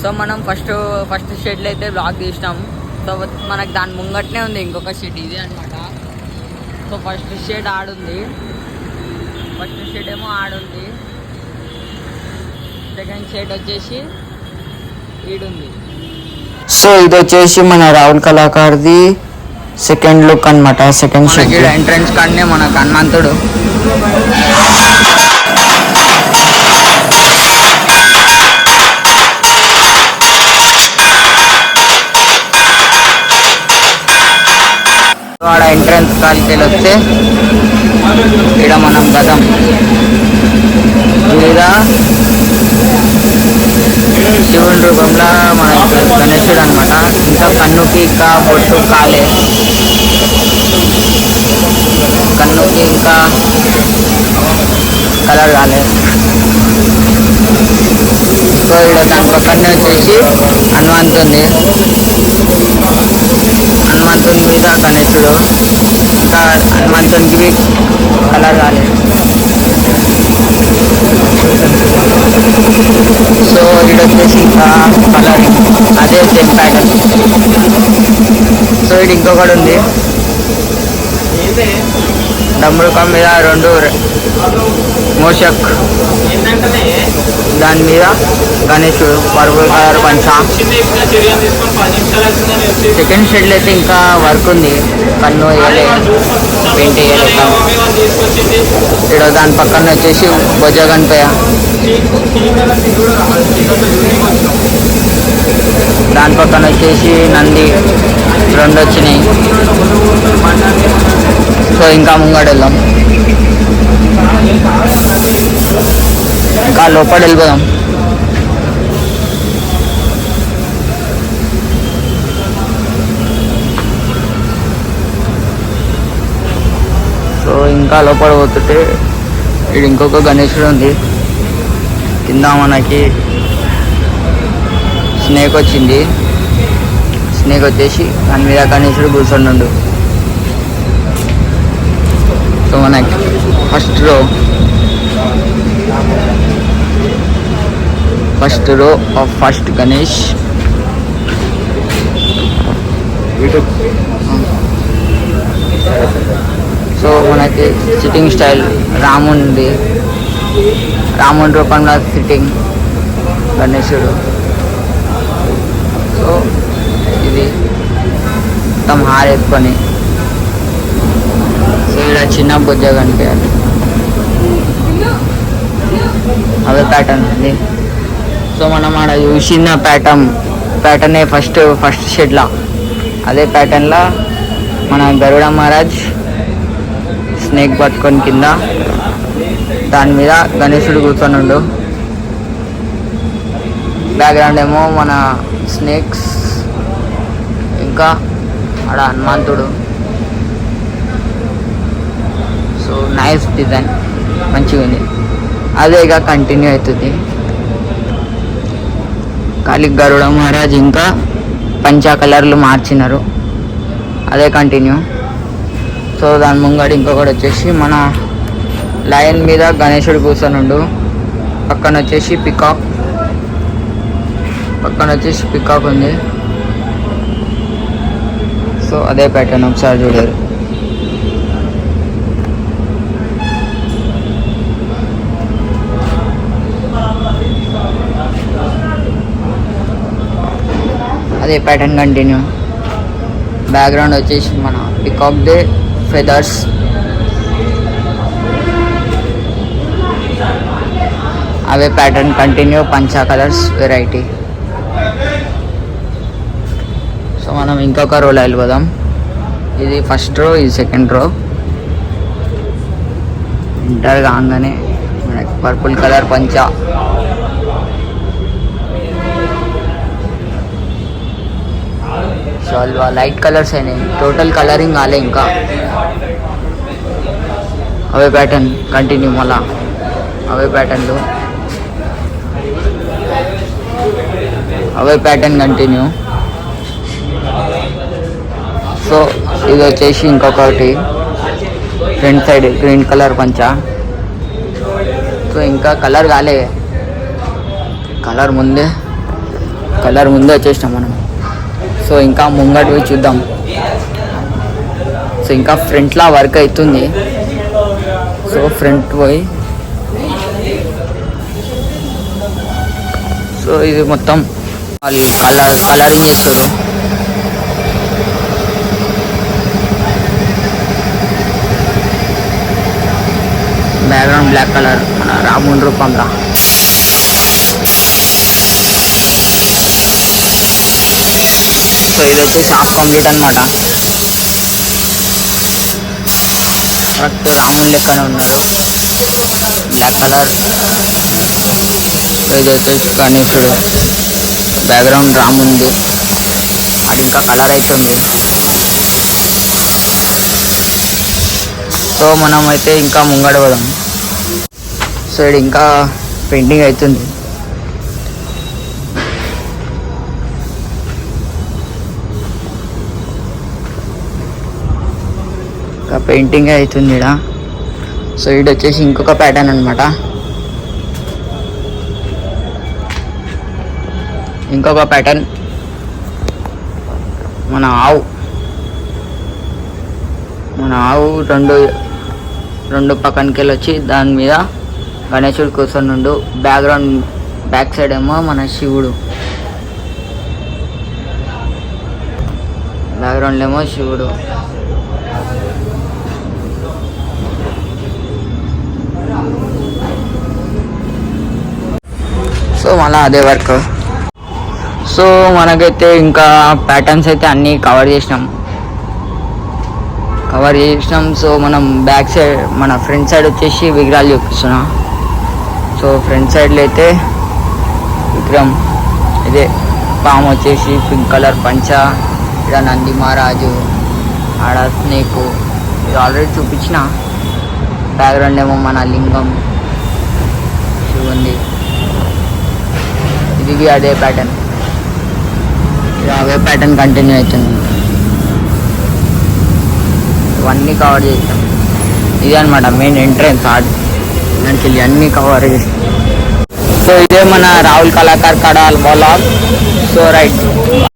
So మనం first షెడ్లో అయితే బ్లాగ్ తీసినాం. సో మనకు దాని ముంగట్నే ఉంది ఇంకొక షెడ్, ఇది అనమాట. సో ఫస్ట్ షెడ్ ఆడుంది, ఫస్ట్ షెడ్ ఏమో ఆడుంది, సెకండ్ షెడ్ వచ్చేసి ఈడుంది. సో ఇది వచ్చేసి మన రాహుల్ కళాకార్ది సెకండ్ లుక్ అనమాట. సెకండ్ షెడ్ ఎంట్రన్స్ కాడనే మనకు హనుమంతుడు. ఆడ ఎంట్రన్స్ కాలికి వస్తే ఇక్కడ మనం గతం మీద శివుని రూపంలో మనకి గణేశుడు అనమాట. ఇంకా కన్నుకి ఇంకా బొట్టు కాలే, కన్నుకి ఇంకా కలర్ కాలే. సో ఇక్కడ దాని పక్కనే వచ్చేసి హనుమంతుంది, హనుమంతుని మీద గణేశుడు, ఇంకా హనుమంతునికి కలర్ కాలేదు. సో ఇది వచ్చేసి ఇంకా కలరింగ్, అదే సేమ్ ప్యాటర్న్. సో ఇది ఇంకొకటి ఉంది, డమ్ముడుకం మీద రెండు మోషక్, దాని మీద గణేశుడు పర్పుల్ కలర్ పంచ. సెకండ్ షెడ్లో అయితే ఇంకా వర్క్ ఉంది, కన్ను వేయలే, పెయింట్ వేయలే. ఇక్కడ దాని పక్కన వచ్చేసి బొజ్జ గణపయ్య, దాని పక్కన వచ్చేసి నంది, రెండు వచ్చినాయి. సో ఇంకా ముంగడు వెళ్దాం, ఇంకా లోపల వెళ్ళిపోదాం. సో ఇంకా లోపల పోతుంటే ఇక్కడ ఇంకొక గణేశుడు ఉంది. కింద మనకి స్నేక్ వచ్చింది, స్నేక్ వచ్చేసి దాని మీద గణేశుడు కూర్చుండు. సో మనకి first row of first Ganesh. So మనకి సిట్టింగ్ స్టైల్ రాముంది, రాముని రూపంలో సిట్టింగ్ గణేశుడు. సో ఇది మొత్తం హారెత్తుకొని, సో ఇలా చిన్న బుజ్జ కనిపించాలి, అదే ప్యాటర్న్ ఉంది. సో మనం ఆడ చూసిన ప్యాటర్నే ఫస్ట్ షెడ్లా, అదే ప్యాటర్న్లా మన గరుడ మహారాజ్ స్నేక్ పట్టుకొని కింద, దాని మీద గణేశుడు కూర్చొని. బ్యాక్గ్రౌండ్ ఏమో మన స్నేక్స్, ఇంకా ఆడ హనుమంతుడు. సో నైస్ డిజైన్, మంచిగా ఉంది. అదే ఇక కంటిన్యూ అవుతుంది. ఖాళీ గరుడ మహారాజ్ ఇంకా పంచా కలర్లు మార్చినారు, అదే కంటిన్యూ. సో దాని ముంగడు ఇంకొకటి వచ్చేసి మన లయన్ మీద గణేశుడు కూర్చొని, పక్కన వచ్చేసి పికాక్ ఉంది. సో అదే ప్యాటర్న్ ఒకసారి చూడారు. అదే ప్యాటర్న్ కంటిన్యూ. బ్యాక్గ్రౌండ్ వచ్చేసి మన పికాక్ దే ఫెదర్స్. అవే ప్యాటర్న్ కంటిన్యూ, పంచా కలర్స్ వెరైటీ. సో మనం ఇంకొక రోలో వెళ్ళిపోదాం. ఇది ఫస్ట్ రో, ఇది సెకండ్ రో. ఎంటర్ కాగానే మనకి పర్పుల్ కలర్ పంచా, షాల్వా, లైట్ కలర్స్ అయినాయి, టోటల్ కలరింగ్ కాలే ఇంకా. అవే ప్యాటర్న్ కంటిన్యూ, మళ్ళా అవే ప్యాటర్న్లు, అవే ప్యాటర్న్ కంటిన్యూ. సో ఇది వచ్చేసి ఇంకొకటి ఫ్రంట్ సైడ్ గ్రీన్ కలర్ పంచా. సో ఇంకా కలర్ కాలే, కలర్ ముందే కలర్ ముందే వచ్చేసినాం మనం. సో ఇంకా ముంగట పోయి చూద్దాం. సో ఇంకా ఫ్రంట్లో వర్క్ అవుతుంది. సో ఫ్రంట్ పోయి సో ఇది మొత్తం వాళ్ళు కలరింగ్ చేస్తారు. బ్యాక్గ్రౌండ్ బ్లాక్ కలర్ మన రాముని రూపంలో. సో ఇది వచ్చేసి హాఫ్ కంప్లీట్ అనమాట. కరెక్ట్ రాముని లెక్కనే ఉన్నారు, బ్లాక్ కలర్. సో ఇది వచ్చేసి గణేశుడు, బ్యాక్గ్రౌండ్ రాముంది, అది ఇంకా కలర్ అవుతుంది. సో మనం అయితే ఇంకా ముంగడ పోదాం. సో ఇది ఇంకా పెయింటింగ్ అవుతుంది. ఇంకా పెయింటింగ్ అవుతుంది ఇక్కడ. సో ఇది వచ్చేసి ఇంకొక ప్యాటర్న్ అనమాట. ఇంకొక ప్యాటర్న్ మన ఆవు రెండు పక్కనకి వెళ్ళి వచ్చి దాని మీద గణేశుడు కూర్చొని ఉండు. బ్యాక్గ్రౌండ్ బ్యాక్ సైడ్ ఏమో మన శివుడు, బ్యాక్గ్రౌండ్ ఏమో శివుడు. సో మళ్ళీ అదే వర్క్. సో మనకైతే ఇంకా ప్యాటర్న్స్ అయితే అన్నీ కవర్ చేసినాం. సో మనం బ్యాక్ సైడ్ మన ఫ్రంట్ సైడ్ వచ్చేసి విగ్రహాలు చూపిస్తున్నా. సో ఫ్రంట్ సైడ్లో అయితే విగ్రహం ఇదే పాము వచ్చేసి పింక్ కలర్ పంచ, ఇక్కడ నంది మహారాజు, ఆడ స్నేకు, ఇది ఆల్రెడీ చూపించిన. బ్యాక్గ్రౌండ్ ఏమో మన లింగం శివుంది. ఇది అదే ప్యాటర్న్, ఇది అవే ప్యాటర్న్ కంటిన్యూ అవుతుంది. ఇవన్నీ కవర్ చేస్తాం. ఇదే అనమాట మెయిన్ ఎంట్రన్స్. దానికి వెళ్ళి అన్నీ కవర్ చేస్తాం. సో ఇదే మన రాహుల్ కళాకార్ కడాల్ బ్లాగ్. So right.